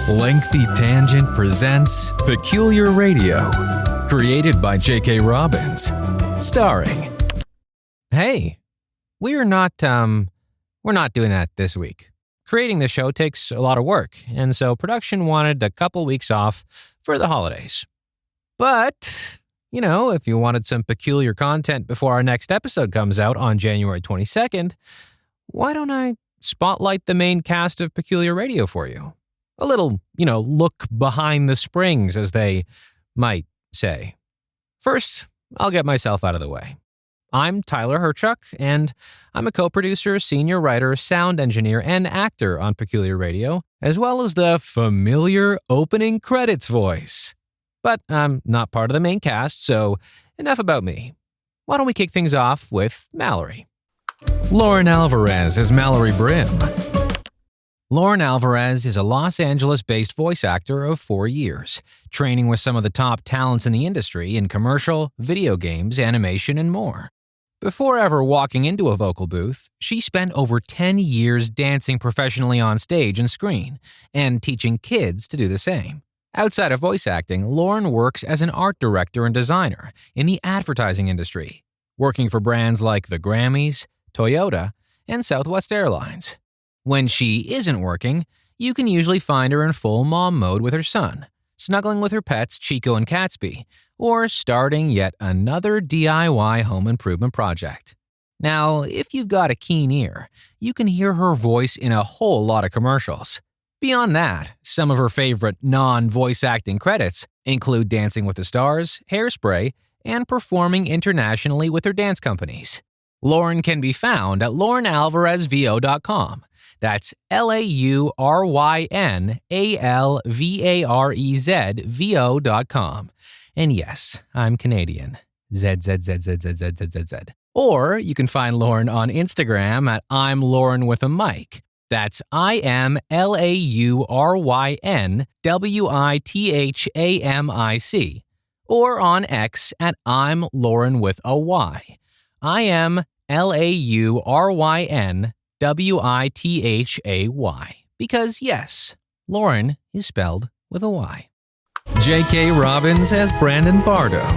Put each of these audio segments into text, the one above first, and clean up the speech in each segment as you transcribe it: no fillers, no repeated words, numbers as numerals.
Lengthy Tangent presents Peculiar Radio, created by J.K. Robbins, starring... Hey, we're not doing that this week. Creating the show takes a lot of work, and so production wanted a couple weeks off for the holidays. But, if you wanted some peculiar content before our next episode comes out on January 22nd, why don't I spotlight the main cast of Peculiar Radio for you? A little, look behind the springs, as they might say. First, I'll get myself out of the way. I'm Tyler Hyrchuk, and I'm a co-producer, senior writer, sound engineer, and actor on Peculiar Radio, as well as the familiar opening credits voice. But I'm not part of the main cast, so enough about me. Why don't we kick things off with Mallory? Lauren Alvarez as Mallory Brim. Lauren Alvarez is a Los Angeles-based voice actor of 4 years, training with some of the top talents in the industry in commercial, video games, animation, and more. Before ever walking into a vocal booth, she spent over 10 years dancing professionally on stage and screen, and teaching kids to do the same. Outside of voice acting, Lauren works as an art director and designer in the advertising industry, working for brands like the Grammys, Toyota, and Southwest Airlines. When she isn't working, you can usually find her in full mom mode with her son, snuggling with her pets Chico and Catsby, or starting yet another DIY home improvement project. Now, if you've got a keen ear, you can hear her voice in a whole lot of commercials. Beyond that, some of her favorite non-voice acting credits include Dancing with the Stars, Hairspray, and performing internationally with her dance companies. Lauren can be found at laurenalvarezvo.com. That's LaurynAlvarezvo.com. And yes, I'm Canadian. ZZZZZZZZ. Or you can find Lauren on Instagram at I'm Lauren with a mic. That's IMLaurynWithamic. Or on X at I'm Lauren with a Y. IMLaurynWithay. Because yes, Lauren is spelled with a Y. J.K. Robbins as Brandon Bardo.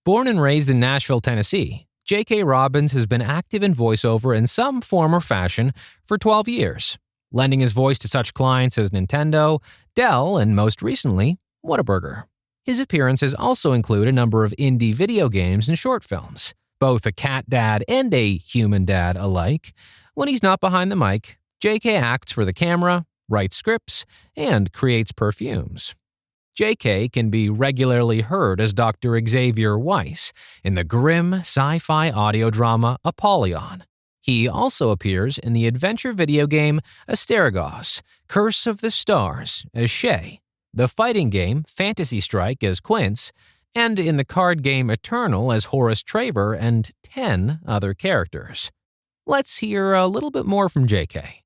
Born and raised in Nashville, Tennessee, J.K. Robbins has been active in voiceover in some form or fashion for 12 years, lending his voice to such clients as Nintendo, Dell, and most recently, Whataburger. His appearances also include a number of indie video games and short films, both a cat dad and a human dad alike. When he's not behind the mic, J.K. acts for the camera, writes scripts, and creates perfumes. J.K. can be regularly heard as Dr. Xavier Weiss in the grim sci-fi audio drama Apollyon. He also appears in the adventure video game Asterigos, Curse of the Stars as Shay, the fighting game Fantasy Strike as Quince, and in the card game Eternal as Horace Traver and 10 other characters. Let's hear a little bit more from J.K.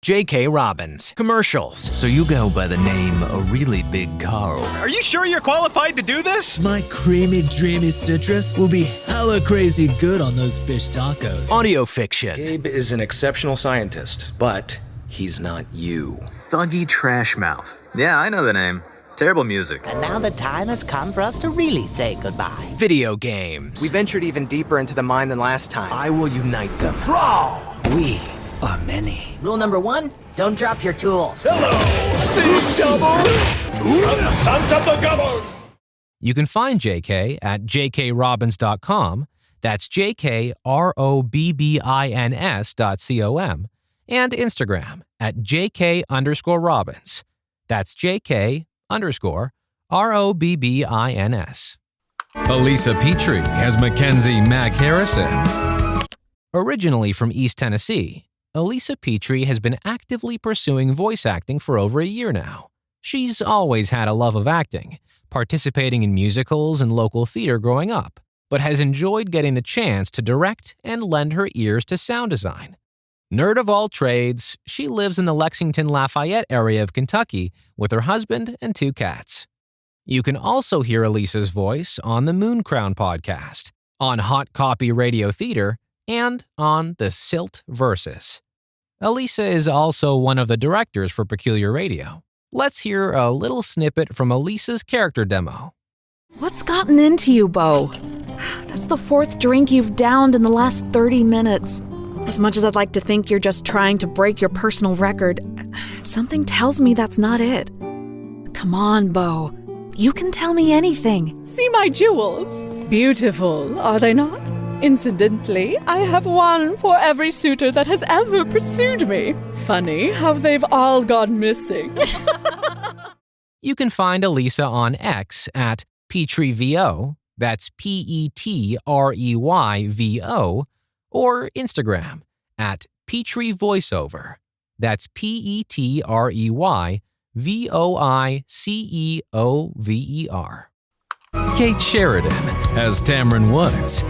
J.K. Robbins. Commercials. So you go by the name A Really Big Carl. Are you sure you're qualified to do this? My creamy, dreamy citrus will be hella crazy good on those fish tacos. Audio fiction. Gabe is an exceptional scientist, but he's not you. Thuggy Trash Mouth. Yeah, I know the name. Terrible music. And now the time has come for us to really say goodbye. Video games. We ventured even deeper into the mind than last time. I will unite them. Draw! We are many. Rule number 1, don't drop your tools. You can find JK at jkrobbins.com, that's jkrobbins.com, and Instagram at jk_Robbins. That's jk_Robbins. Elisa Petrie as Mackenzie Mac Harrison. Originally from East Tennessee, Elisa Petrie has been actively pursuing voice acting for over a year now. She's always had a love of acting, participating in musicals and local theater growing up, but has enjoyed getting the chance to direct and lend her ears to sound design. Nerd of all trades, she lives in the Lexington-Lafayette area of Kentucky with her husband and 2 cats. You can also hear Elisa's voice on the Moon Crown podcast, on Hot Copy Radio Theater, and on the Silt Versus. Elisa is also one of the directors for Peculiar Radio. Let's hear a little snippet from Elisa's character demo. What's gotten into you, Bo? That's the 4th drink you've downed in the last 30 minutes. As much as I'd like to think you're just trying to break your personal record, something tells me that's not it. Come on, Bo. You can tell me anything. See my jewels. Beautiful, are they not? Incidentally, I have one for every suitor that has ever pursued me. Funny how they've all gone missing. You can find Elisa on X at PetreyVO, that's PetreyVO, or Instagram at PetreyVoiceover, that's PetreyVoiceover. Kate Sheridan as Tamron Woods.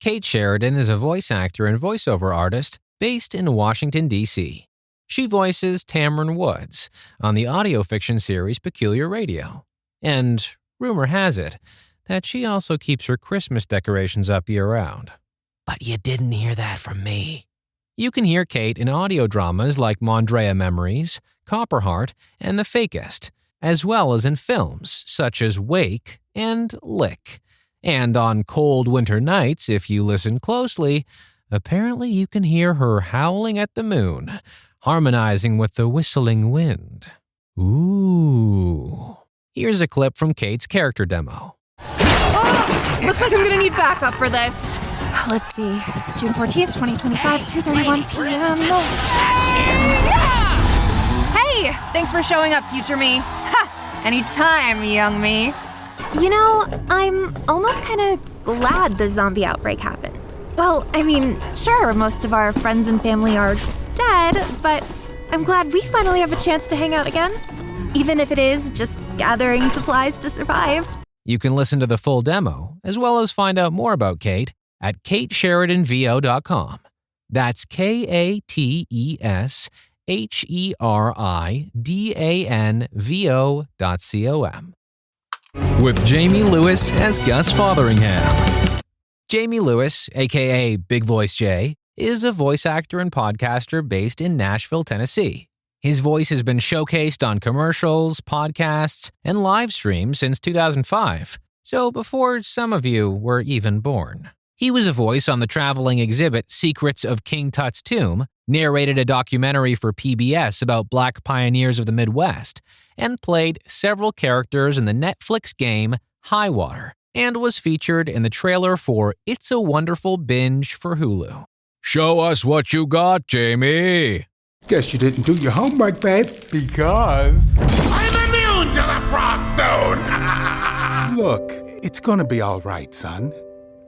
Kate Sheridan is a voice actor and voiceover artist based in Washington, D.C. She voices Tamron Woods on the audio fiction series Peculiar Radio. And rumor has it that she also keeps her Christmas decorations up year-round. But you didn't hear that from me. You can hear Kate in audio dramas like Mondrea Memories, Copperheart, and The Fakest, as well as in films such as Wake and Lick. And on cold winter nights, if you listen closely, apparently you can hear her howling at the moon, harmonizing with the whistling wind. Ooh. Here's a clip from Kate's character demo. Oh, looks like I'm gonna need backup for this. Let's see. June 14th, 2025, 2:31 p.m. Hey! Thanks for showing up, future me. Ha! Anytime, young me. You know, I'm almost kind of glad the zombie outbreak happened. Well, I mean, sure, most of our friends and family are dead, but I'm glad we finally have a chance to hang out again. Even if it is just gathering supplies to survive. You can listen to the full demo, as well as find out more about Kate at KateSheridanVO.com. That's KateSheridanVO.com. With Jamie Lewis as Gus Fotheringham. Jamie Lewis, aka Big Voice J, is a voice actor and podcaster based in Nashville, Tennessee. His voice has been showcased on commercials, podcasts, and live streams since 2005, so before some of you were even born. He was a voice on the traveling exhibit Secrets of King Tut's Tomb, narrated a documentary for PBS about Black pioneers of the Midwest, and played several characters in the Netflix game High Water, and was featured in the trailer for It's a Wonderful Binge for Hulu. Show us what you got, Jamie. Guess you didn't do your homework, babe, because I'm immune to the Frost Stone! Look, it's gonna be all right, son.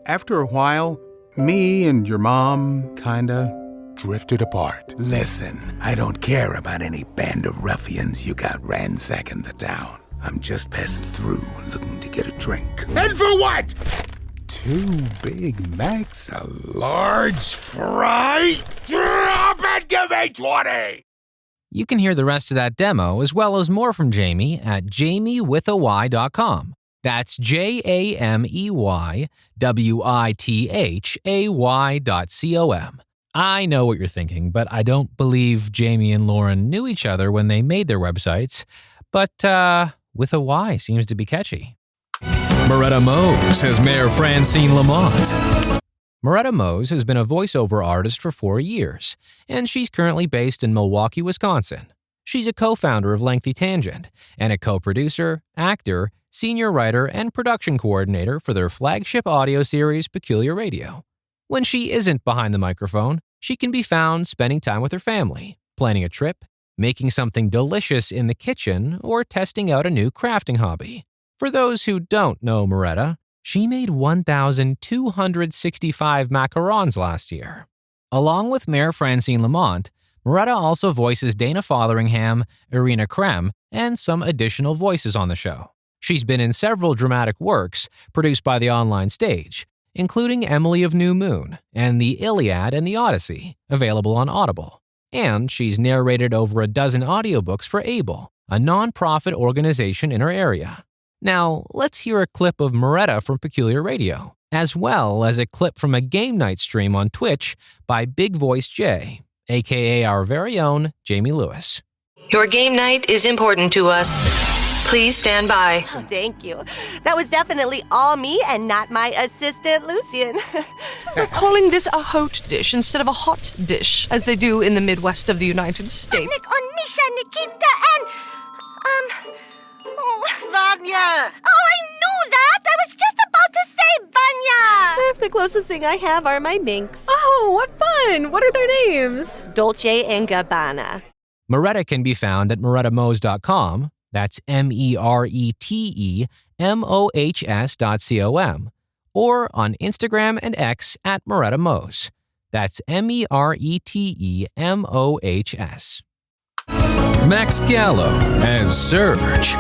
After a while, me and your mom kinda drifted apart. Listen, I don't care about any band of ruffians you got ransacking the town. I'm just passing through looking to get a drink. And for what? 2 Big Macs, a large fry? Drop it, give me 20! You can hear the rest of that demo as well as more from Jamie at jamiewithay.com. That's JamieWithay.com. I know what you're thinking, but I don't believe Jamie and Lauren knew each other when they made their websites. But with a Y seems to be catchy. Moretta Mose as Mayor Francine Lamont. Moretta Mose has been a voiceover artist for 4 years, and she's currently based in Milwaukee, Wisconsin. She's a co-founder of Lengthy Tangent and a co-producer, actor, senior writer, and production coordinator for their flagship audio series Peculiar Radio. When she isn't behind the microphone, she can be found spending time with her family, planning a trip, making something delicious in the kitchen, or testing out a new crafting hobby. For those who don't know Moretta, she made 1,265 macarons last year. Along with Mayor Francine Lamont, Moretta also voices Dana Fotheringham, Irina Krem, and some additional voices on the show. She's been in several dramatic works produced by the Online Stage, including Emily of New Moon and The Iliad and the Odyssey, available on Audible. And she's narrated over a dozen audiobooks for Able, a non-profit organization in her area. Now, let's hear a clip of Moretta from Peculiar Radio, as well as a clip from a game night stream on Twitch by Big Voice J, aka our very own Jamie Lewis. Your game night is important to us. Please stand by. Oh, thank you. That was definitely all me and not my assistant, Lucian. We're calling this a hot dish instead of a hot dish, as they do in the Midwest of the United States. Nick on Misha, Nikita, and... Vanya. Oh, I knew that! I was just about to say Vanya! The closest thing I have are my minks. Oh, what fun! What are their names? Dolce and Gabbana. Moretta can be found at morettamohs.com. That's MERETEMOHS.com. Or on Instagram and X at morettamohs. That's MERETEMOHS. Max Gallo as Surge.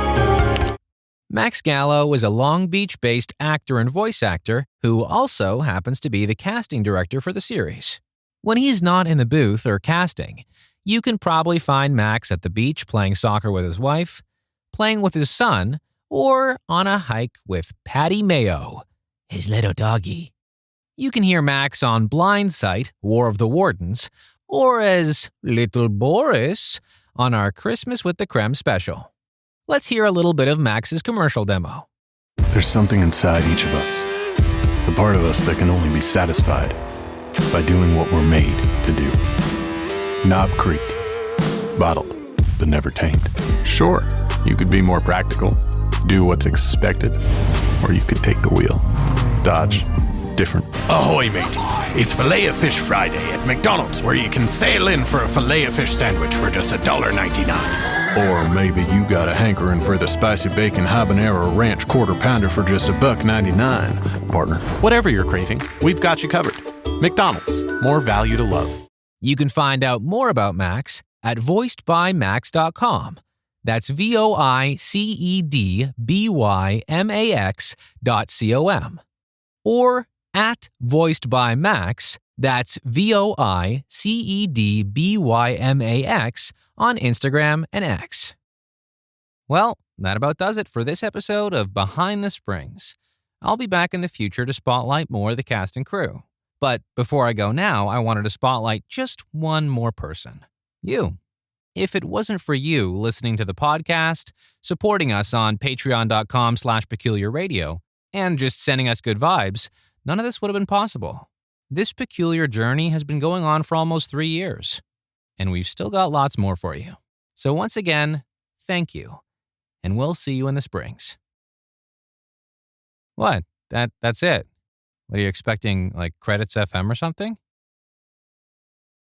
Max Gallo is a Long Beach-based actor and voice actor who also happens to be the casting director for the series. When he's not in the booth or casting, you can probably find Max at the beach playing soccer with his wife, playing with his son, or on a hike with Patty Mayo, his little doggy. You can hear Max on Blindsight, War of the Wardens, or as Little Boris on our Christmas with the Creme special. Let's hear a little bit of Max's commercial demo. There's something inside each of us, the part of us that can only be satisfied by doing what we're made to do. Knob Creek, bottled but never tamed. Sure, you could be more practical, do what's expected, or you could take the wheel. Dodge different. Ahoy, mateys. It's Filet-O-Fish Friday at McDonald's, where you can sail in for a Filet-O-Fish sandwich for just $1.99. Or maybe you got a hankering for the spicy bacon habanero ranch quarter pounder for just $1.99, partner. Whatever you're craving, we've got you covered. McDonald's, more value to love. You can find out more about Max at voicedbymax.com. That's voicedbymax.com. Or at voicedbymax, that's voicedbymax on Instagram and X. Well, that about does it for this episode of Behind the Springs. I'll be back in the future to spotlight more of the cast and crew. But before I go now, I wanted to spotlight just one more person. You. If it wasn't for you listening to the podcast, supporting us on patreon.com/peculiarradio, and just sending us good vibes, none of this would have been possible. This peculiar journey has been going on for almost 3 years, and we've still got lots more for you. So once again, thank you, and we'll see you in the Springs. What? That's it? What are you expecting, like Credits FM or something?